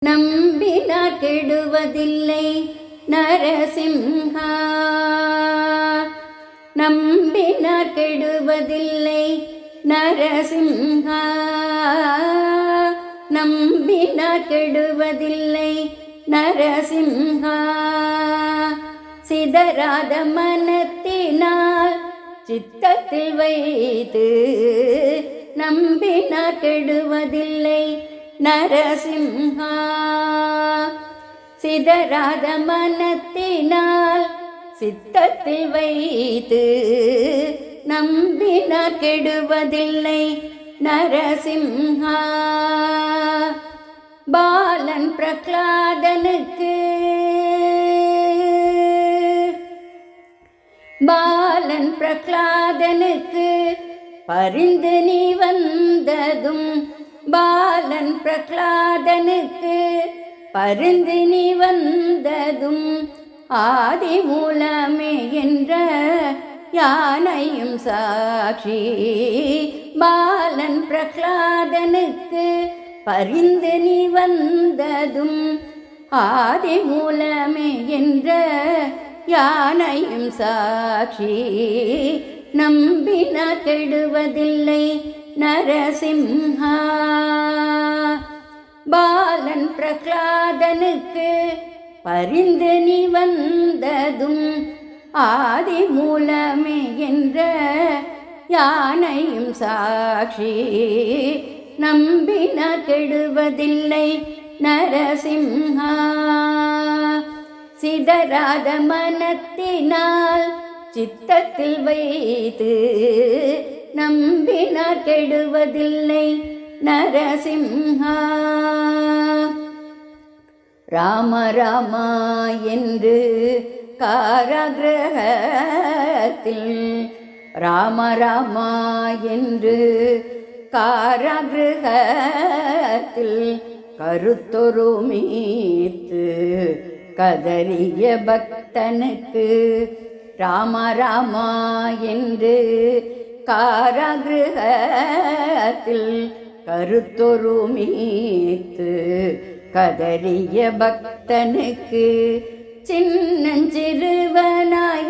நம்பினார் கெடுவதில்லை நரசிம்ஹா. நம்பினார் கெடுவதில்லை நரசிம்ஹா. நம்பினார் கெடுவதில்லை நரசிம்ஹா. சிதறாத மனத்தினால் சித்தத்தில் வைத்து நம்பினார் கெடுவதில்லை நரசிம்ஹா. சிதறாத மனத்தினால் சித்தத்தில் வைத்து நம்பினார் கெடுவதில்லை நரசிம்ஹா. பாலன் பிரகலாதனுக்கு பாலன் பிரகலாதனுக்கு பரிந்து நீ வந்ததும் பாலன் பிரகலாதனுக்கு பரிந்து நீ வந்ததும் ஆதி மூலமே என்ற யானையும் சாட்சி. பாலன் பிரகலாதனுக்கு பரிந்து நீ வந்ததும் ஆதி மூலமே என்ற யானையும் சாட்சி. நம்பினார் கெடுவதில்லை நரசிம்ஹா. பாலன் பிரகலாதனுக்கு பரிந்து நீ வந்ததும் ஆதி மூலமே என்ற யானையும் சாட்சி. நம்பினார் கெடுவதில்லை நரசிம்ஹா. சிதறாத மனத்தினால் சித்தத்தில் வைத்து நம்பினார் கெடுவதில்லை நரசிம்ஹா. ராம ராமா என்று காராகிரகத்தில் ராம ராமா என்று காராகிரகத்தில் கருத்தொருமித்து கதறிய பக்தனுக்கு ராம ராமா என்று காராகிரகத்தில் கருத்தொருமித்து கதறிய பக்தனுக்கு சின்னஞ்சிறுவனாய்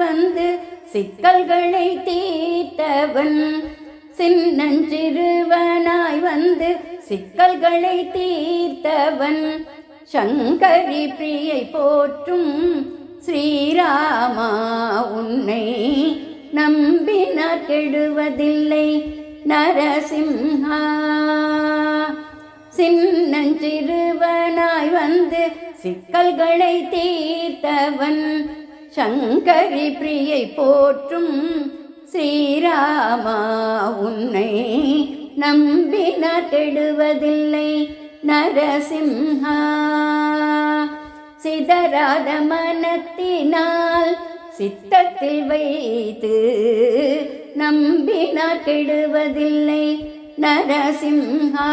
வந்து சிக்கல்களை தீர்த்தவன். சின்னஞ்சிறுவனாய் வந்து சிக்கல்களை தீர்த்தவன் சங்கரி பிரியை போற்றும் ஸ்ரீராமா. உன்னை நம்பினார் கெடுவதில்லை நரசிம்ஹா. சின்னஞ்சிறுவனாய் வந்து சிக்கல்களை தீர்த்தவன் சங்கரி பிரியை போற்றும் ஸ்ரீராமா. உன்னை நம்பினார் கெடுவதில்லை நரசிம்ஹா. சிதறாத மனத்தினால் சித்தத்தில் வைத்து நம்பினார் கெடுவதில்லை நரசிம்ஹா.